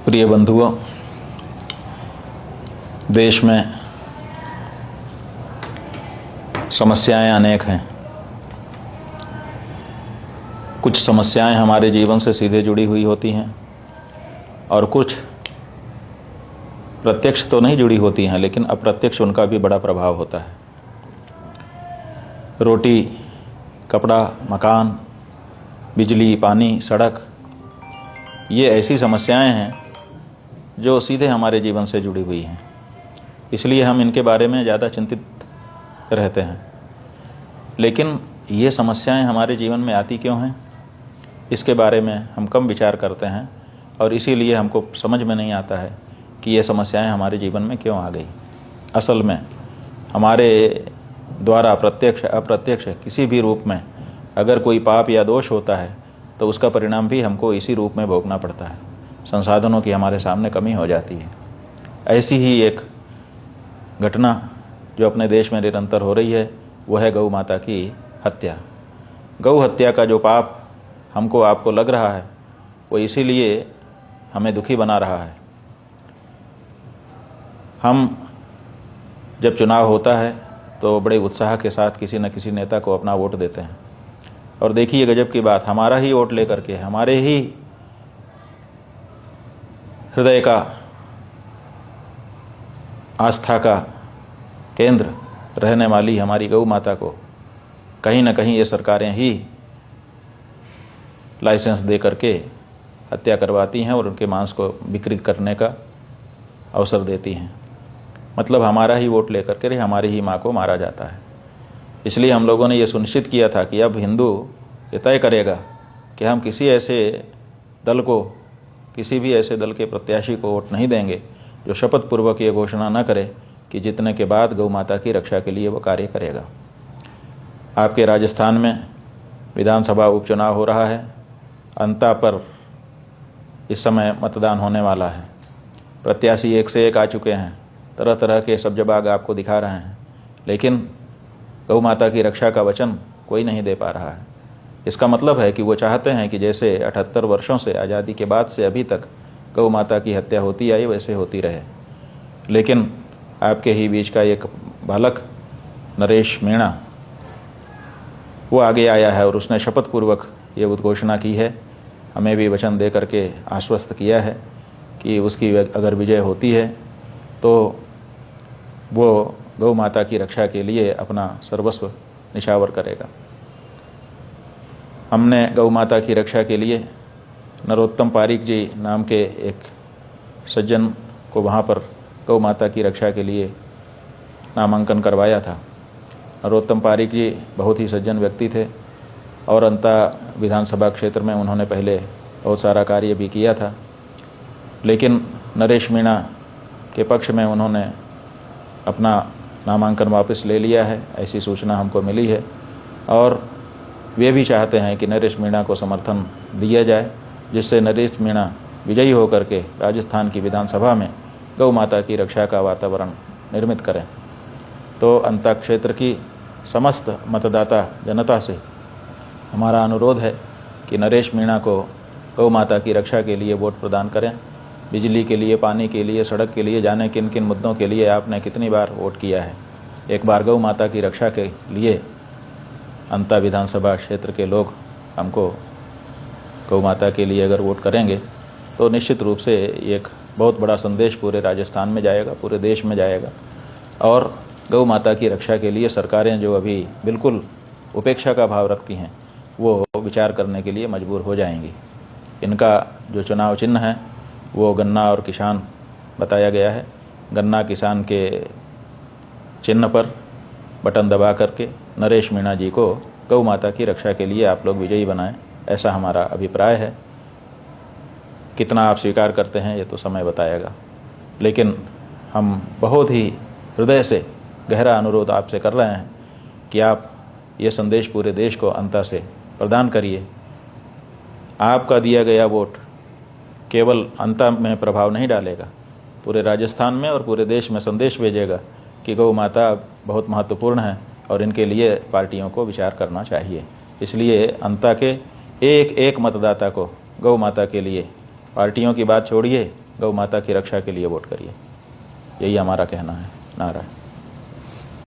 प्रिय बंधुओं, देश में समस्याएं अनेक हैं। कुछ समस्याएं हमारे जीवन से सीधे जुड़ी हुई होती हैं और कुछ प्रत्यक्ष तो नहीं जुड़ी होती हैं, लेकिन अप्रत्यक्ष उनका भी बड़ा प्रभाव होता है। रोटी, कपड़ा, मकान, बिजली, पानी, सड़क, ये ऐसी समस्याएं हैं जो सीधे हमारे जीवन से जुड़ी हुई हैं। इसलिए हम इनके बारे में ज़्यादा चिंतित रहते हैं। लेकिन ये समस्याएं हमारे जीवन में आती क्यों हैं, इसके बारे में हम कम विचार करते हैं और इसीलिए हमको समझ में नहीं आता है कि ये समस्याएं हमारे जीवन में क्यों आ गई। असल में हमारे द्वारा प्रत्यक्ष अप्रत्यक्ष किसी भी रूप में अगर कोई पाप या दोष होता है तो उसका परिणाम भी हमको इसी रूप में भोगना पड़ता है। संसाधनों की हमारे सामने कमी हो जाती है। ऐसी ही एक घटना जो अपने देश में निरंतर हो रही है वह है गौ माता की हत्या। गौ हत्या का जो पाप हमको आपको लग रहा है वो इसीलिए हमें दुखी बना रहा है। हम जब चुनाव होता है तो बड़े उत्साह के साथ किसी न किसी नेता को अपना वोट देते हैं और देखिए गजब की बात, हमारा ही वोट लेकर के हमारे ही हृदय का, आस्था का केंद्र रहने वाली हमारी गौ माता को कहीं न कहीं ये सरकारें ही लाइसेंस दे करके हत्या करवाती हैं और उनके मांस को बिक्री करने का अवसर देती हैं। मतलब हमारा ही वोट लेकर के हमारी ही माँ को मारा जाता है। इसलिए हम लोगों ने ये सुनिश्चित किया था कि अब हिंदू ये तय करेगा कि हम किसी ऐसे दल को, किसी भी ऐसे दल के प्रत्याशी को वोट नहीं देंगे जो शपथ पूर्वक ये घोषणा न करे कि जीतने के बाद गौ माता की रक्षा के लिए वो कार्य करेगा। आपके राजस्थान में विधानसभा उपचुनाव हो रहा है। अंता पर इस समय मतदान होने वाला है। प्रत्याशी एक से एक आ चुके हैं, तरह तरह के सब्जबाग आपको दिखा रहे हैं, लेकिन गौ माता की रक्षा का वचन कोई नहीं दे पा रहा है। इसका मतलब है कि वो चाहते हैं कि जैसे 78 वर्षों से, आज़ादी के बाद से अभी तक गौ माता की हत्या होती आई वैसे होती रहे। लेकिन आपके ही बीच का एक बालक नरेश मीणा वो आगे आया है और उसने शपथ पूर्वक ये उद्घोषणा की है, हमें भी वचन दे करके आश्वस्त किया है कि उसकी अगर विजय होती है तो वो गौ माता की रक्षा के लिए अपना सर्वस्व निछावर करेगा। हमने गौ माता की रक्षा के लिए नरोत्तम पारीक जी नाम के एक सज्जन को वहाँ पर गौ माता की रक्षा के लिए नामांकन करवाया था। नरोत्तम पारीक जी बहुत ही सज्जन व्यक्ति थे और अंता विधानसभा क्षेत्र में उन्होंने पहले बहुत सारा कार्य भी किया था, लेकिन नरेश मीणा के पक्ष में उन्होंने अपना नामांकन वापस ले लिया है, ऐसी सूचना हमको मिली है। और वे भी चाहते हैं कि नरेश मीणा को समर्थन दिया जाए, जिससे नरेश मीणा विजयी होकर के राजस्थान की विधानसभा में गौ माता की रक्षा का वातावरण निर्मित करें। तो अंता क्षेत्र की समस्त मतदाता जनता से हमारा अनुरोध है कि नरेश मीणा को गौ माता की रक्षा के लिए वोट प्रदान करें। बिजली के लिए, पानी के लिए, सड़क के लिए, जाने किन किन मुद्दों के लिए आपने कितनी बार वोट किया है। एक बार गौ माता की रक्षा के लिए अंता विधानसभा क्षेत्र के लोग हमको गौ माता के लिए अगर वोट करेंगे तो निश्चित रूप से एक बहुत बड़ा संदेश पूरे राजस्थान में जाएगा, पूरे देश में जाएगा। और गौ माता की रक्षा के लिए सरकारें जो अभी बिल्कुल उपेक्षा का भाव रखती हैं वो विचार करने के लिए मजबूर हो जाएंगी। इनका जो चुनाव चिन्ह है वो गन्ना और किसान बताया गया है। गन्ना किसान के चिन्ह पर बटन दबा करके नरेश मीणा जी को गौ माता की रक्षा के लिए आप लोग विजयी बनाएं, ऐसा हमारा अभिप्राय है। कितना आप स्वीकार करते हैं ये तो समय बताएगा, लेकिन हम बहुत ही हृदय से गहरा अनुरोध आपसे कर रहे हैं कि आप ये संदेश पूरे देश को अंता से प्रदान करिए। आपका दिया गया वोट केवल अंता में प्रभाव नहीं डालेगा, पूरे राजस्थान में और पूरे देश में संदेश भेजेगा कि गौ माता बहुत महत्वपूर्ण है और इनके लिए पार्टियों को विचार करना चाहिए। इसलिए अंता के एक एक मतदाता को गौ माता के लिए, पार्टियों की बात छोड़िए, गौ माता की रक्षा के लिए वोट करिए। यही हमारा कहना है। नारायण।